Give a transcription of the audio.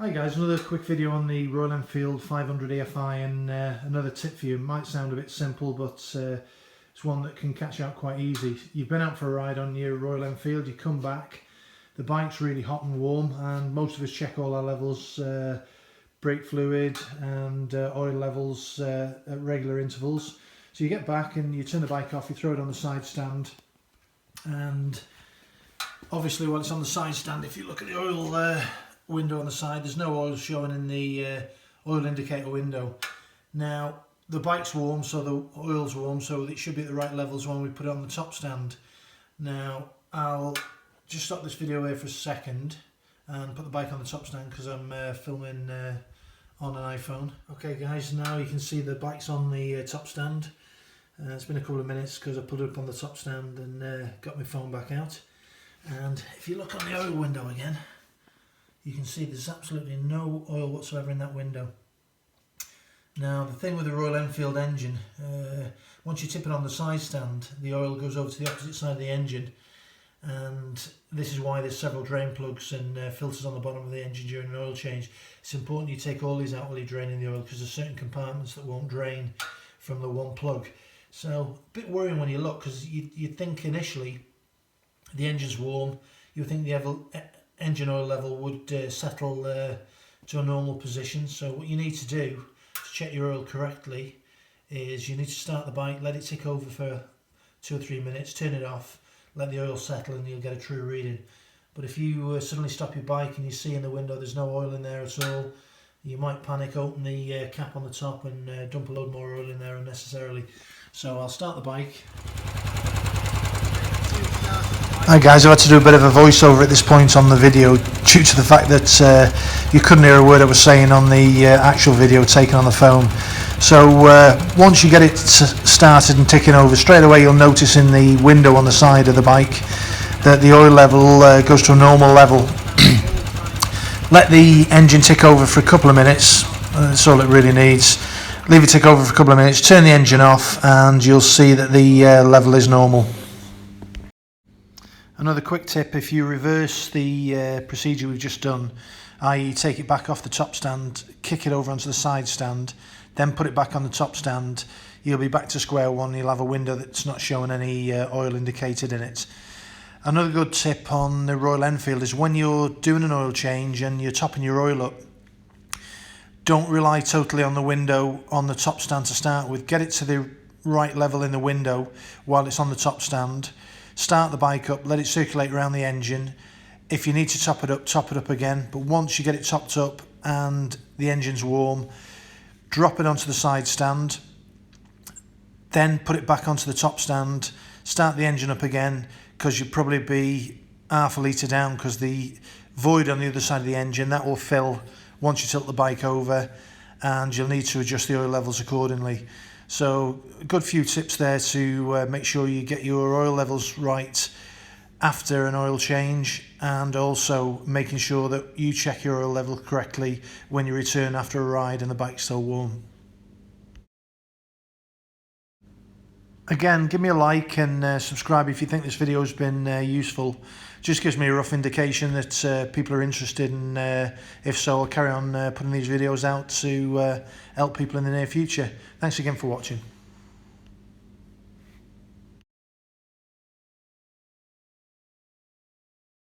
Hi guys, another quick video on the Royal Enfield 500 EFI, and another tip for you. It might sound a bit simple, but it's one that can catch you out quite easy. You've been out for a ride on your Royal Enfield, you come back, the bike's really hot and warm, and most of us check all our levels, brake fluid and oil levels at regular intervals. So you get back and you turn the bike off, you throw it on the side stand, and obviously while it's on the side stand, if you look at the oil window on the side, there's no oil showing in the oil indicator window. Now the bike's warm, so the oil's warm, so it should be at the right levels when we put it on the top stand. Now I'll just stop this video here for a second and put the bike on the top stand because I'm filming on an iPhone. Okay guys, now you can see the bike's on the top stand. It's been a couple of minutes because I put it up on the top stand and got my phone back out. And if you look on the oil window again, you can see there's absolutely no oil whatsoever in that window. Now the thing with the Royal Enfield engine, once you tip it on the side stand, the oil goes over to the opposite side of the engine, and this is why there's several drain plugs and filters on the bottom of the engine during an oil change. It's important you take all these out while you're draining the oil, because there's certain compartments that won't drain from the one plug. So a bit worrying when you look, because you'd think initially the engine's warm, you would think the engine oil level would settle to a normal position. So what you need to do to check your oil correctly is you need to start the bike, let it tick over for 2 or 3 minutes, turn it off, let the oil settle, and you'll get a true reading. But if you suddenly stop your bike and you see in the window there's no oil in there at all, you might panic, open the cap on the top and dump a load more oil in there unnecessarily. So I'll start the bike. Hi guys, I've had to do a bit of a voiceover at this point on the video due to the fact that you couldn't hear a word I was saying on the actual video taken on the phone. So once you get it started and ticking over, straight away you'll notice in the window on the side of the bike that the oil level goes to a normal level. Let the engine tick over for a couple of minutes, that's all it really needs. Leave it tick over for a couple of minutes, turn the engine off, and you'll see that the level is normal. Another quick tip: if you reverse the procedure we've just done, i.e. take it back off the top stand, kick it over onto the side stand, then put it back on the top stand, you'll be back to square one. You'll have a window that's not showing any oil indicated in it. Another good tip on the Royal Enfield is when you're doing an oil change and you're topping your oil up, don't rely totally on the window on the top stand to start with. Get it to the right level in the window while it's on the top stand. Start the bike up, let it circulate around the engine. If you need to top it up again. But once you get it topped up and the engine's warm, drop it onto the side stand, then put it back onto the top stand, start the engine up again, because you'll probably be half a litre down, because the void on the other side of the engine, that will fill once you tilt the bike over, and you'll need to adjust the oil levels accordingly. So a good few tips there to make sure you get your oil levels right after an oil change, and also making sure that you check your oil level correctly when you return after a ride and the bike's still warm. Again, give me a like and subscribe if you think this video has been useful. Just gives me a rough indication that people are interested, and if so, I'll carry on putting these videos out to help people in the near future. Thanks again for watching.